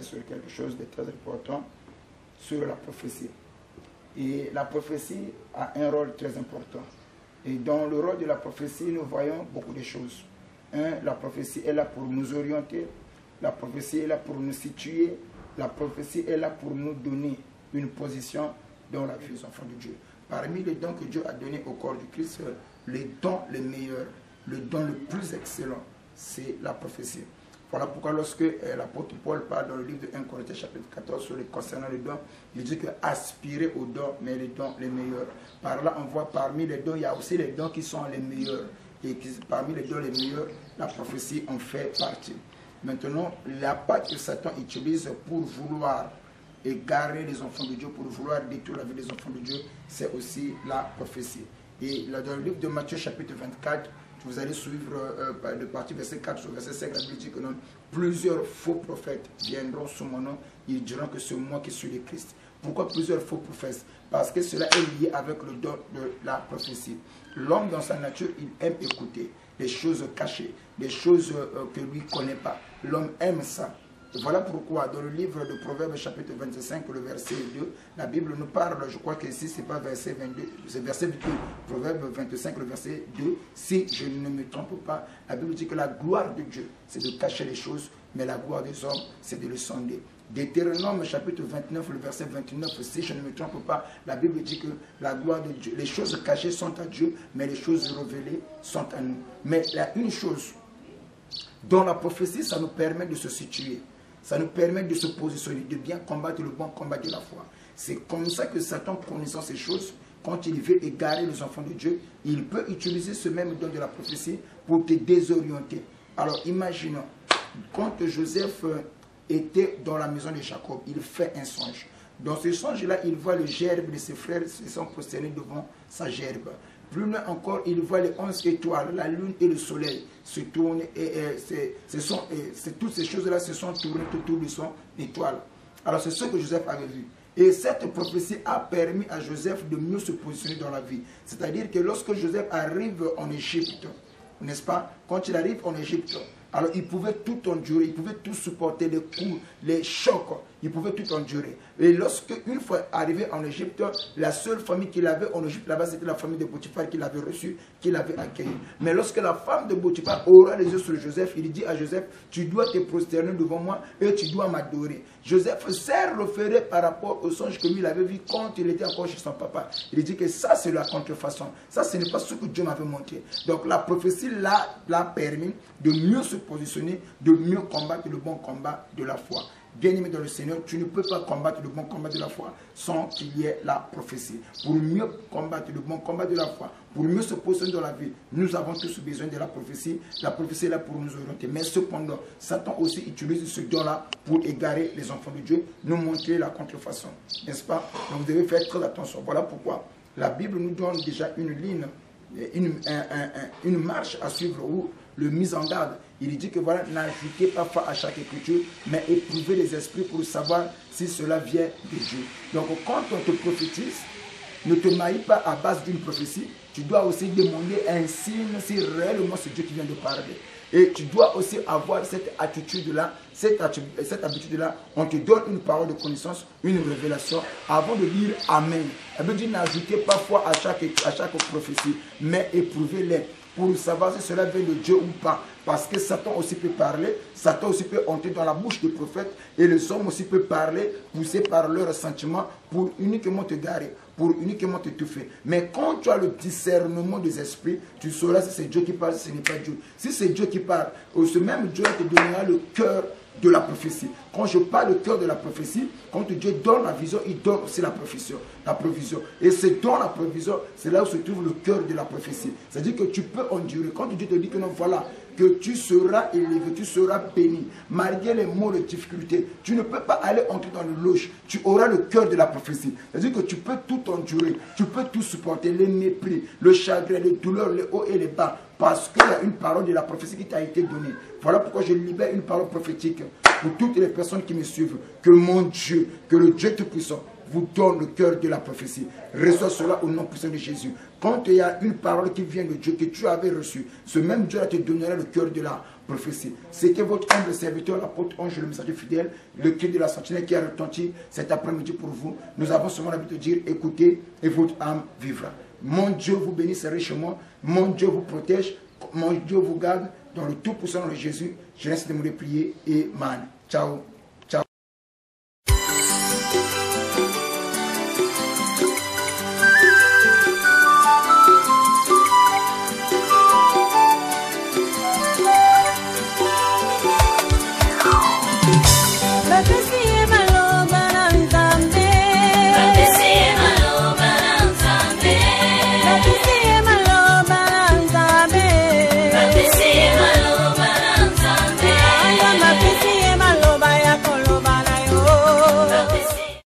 Sur quelque chose de très important, sur la prophétie. Et la prophétie a un rôle très important. Et dans le rôle de la prophétie, nous voyons beaucoup de choses. La prophétie est là pour nous orienter, la prophétie est là pour nous situer, la prophétie est là pour nous donner une position dans la vie des enfants de Dieu. Parmi les dons que Dieu a donnés au corps du Christ, les dons les meilleurs, le don le plus excellent, c'est la prophétie. Voilà pourquoi lorsque l'apôtre Paul parle dans le livre de 1 Corinthiens chapitre 14 sur concernant les dons, il dit que aspirer aux dons, mais les dons les meilleurs. Par là, on voit parmi les dons, il y a aussi les dons qui sont les meilleurs. Et parmi les dons les meilleurs, la prophétie en fait partie. Maintenant, la patte que Satan utilise pour vouloir égarer les enfants de Dieu, pour vouloir détruire la vie des enfants de Dieu, c'est aussi la prophétie. Et dans le livre de Matthieu chapitre 24, vous allez suivre de partie verset 4 sur verset 5, la Bible dit que non, plusieurs faux prophètes viendront sous mon nom, ils diront que c'est moi qui suis le Christ. Pourquoi plusieurs faux prophètes? Parce que cela est lié avec le don de la prophétie. L'homme dans sa nature, il aime écouter les choses cachées, les choses que lui ne connaît pas. L'homme aime ça. Et voilà pourquoi dans le livre de Proverbes chapitre 25, le verset 2, la Bible nous parle, je crois que ici c'est pas verset 22, c'est verset 2, Proverbes 25, le verset 2, si je ne me trompe pas, la Bible dit que la gloire de Dieu, c'est de cacher les choses, mais la gloire des hommes, c'est de le sonder. Deutéronome chapitre 29, le verset 29, si je ne me trompe pas, la Bible dit que la gloire de Dieu, les choses cachées sont à Dieu, mais les choses révélées sont à nous. Mais il y a une chose, dans la prophétie, ça nous permet de se situer. Ça nous permet de se positionner, de bien combattre le bon combat de la foi. C'est comme ça que Satan, connaissant ces choses, quand il veut égarer les enfants de Dieu, il peut utiliser ce même don de la prophétie pour te désorienter. Alors imaginons, quand Joseph était dans la maison de Jacob, il fait un songe. Dans ce songe-là, il voit le gerbe de ses frères se sont prosternés devant sa gerbe. Plus loin encore, il voit les 11 étoiles, la lune et le soleil se tournent et toutes ces choses-là se sont tournées autour de son étoile. Alors c'est ce que Joseph avait vu. Et cette prophétie a permis à Joseph de mieux se positionner dans la vie. C'est-à-dire que lorsque Joseph arrive en Égypte, n'est-ce pas, quand il arrive en Égypte, alors il pouvait tout endurer, il pouvait tout supporter, les coups, les chocs, il pouvait tout endurer. Et lorsque, une fois arrivé en Égypte, la seule famille qu'il avait en Égypte là-bas, c'était la famille de Potiphar qu'il avait reçue, qu'il avait accueillie. Mais lorsque la femme de Potiphar aura les yeux sur Joseph, il dit à Joseph, tu dois te prosterner devant moi et tu dois m'adorer. Joseph s'est référé par rapport au songe que lui il avait vu quand il était encore chez son papa. Il dit que ça c'est la contrefaçon. Ça ce n'est pas ce que Dieu m'avait montré. Donc la prophétie l'a permis de mieux se positionner, de mieux combattre le bon combat de la foi. Bien-aimé dans le Seigneur, tu ne peux pas combattre le bon combat de la foi sans qu'il y ait la prophétie. Pour mieux combattre le bon combat de la foi, pour mieux se positionner dans la vie, nous avons tous besoin de la prophétie. La prophétie est là pour nous orienter. Mais cependant, Satan aussi utilise ce don-là pour égarer les enfants de Dieu, nous montrer la contrefaçon. N'est-ce pas? Donc vous devez faire très attention. Voilà pourquoi la Bible nous donne déjà une ligne, une marche à suivre où le mise en garde. Il dit que voilà, n'ajoutez pas foi à chaque écriture, mais éprouvez les esprits pour savoir si cela vient de Dieu. Donc quand on te prophétise, ne te marie pas à base d'une prophétie. Tu dois aussi demander un signe si réellement c'est Dieu qui vient de parler. Et tu dois aussi avoir cette attitude-là, cette habitude-là. On te donne une parole de connaissance, une révélation, avant de dire Amen. Elle veut dire n'ajoutez pas foi à chaque prophétie, mais éprouvez-les. pour savoir si cela vient de Dieu ou pas. Parce que Satan aussi peut parler, Satan aussi peut entrer dans la bouche du prophète et les hommes aussi peuvent parler, poussés par leurs sentiments pour uniquement te garer, pour uniquement t'étouffer. Mais quand tu as le discernement des esprits, tu sauras si c'est Dieu qui parle, si ce n'est pas Dieu. Si c'est Dieu qui parle, ce même Dieu te donnera le cœur de la prophétie. Quand je parle du cœur de la prophétie, quand Dieu donne la vision, il donne aussi la provision. Et c'est dans la provision, c'est là où se trouve le cœur de la prophétie. C'est-à-dire que tu peux endurer. Quand Dieu te dit que non, voilà, que tu seras élevé, tu seras béni, malgré les mots de difficulté, tu ne peux pas aller entrer dans le loge. Tu auras le cœur de la prophétie. C'est-à-dire que tu peux tout endurer, tu peux tout supporter, les mépris, le chagrin, les douleurs, les hauts et les bas, parce qu'il y a une parole de la prophétie qui t'a été donnée. Voilà pourquoi je libère une parole prophétique pour toutes les personnes qui me suivent. Que mon Dieu, que le Dieu Tout-Puissant vous donne le cœur de la prophétie. Reçois cela au nom puissant de Jésus. Quand il y a une parole qui vient de Dieu que tu avais reçue, ce même Dieu te donnera le cœur de la prophétie. C'était votre humble serviteur, l'apôtre Ange, le messager fidèle, le cri de la sentinelle qui a retenti cet après-midi pour vous. Nous avons seulement l'habitude de dire, écoutez et votre âme vivra. Mon Dieu vous bénisse richement, mon Dieu vous protège, mon Dieu vous garde dans le tout puissant de Jésus. Je laisse de me prier et man. Ciao.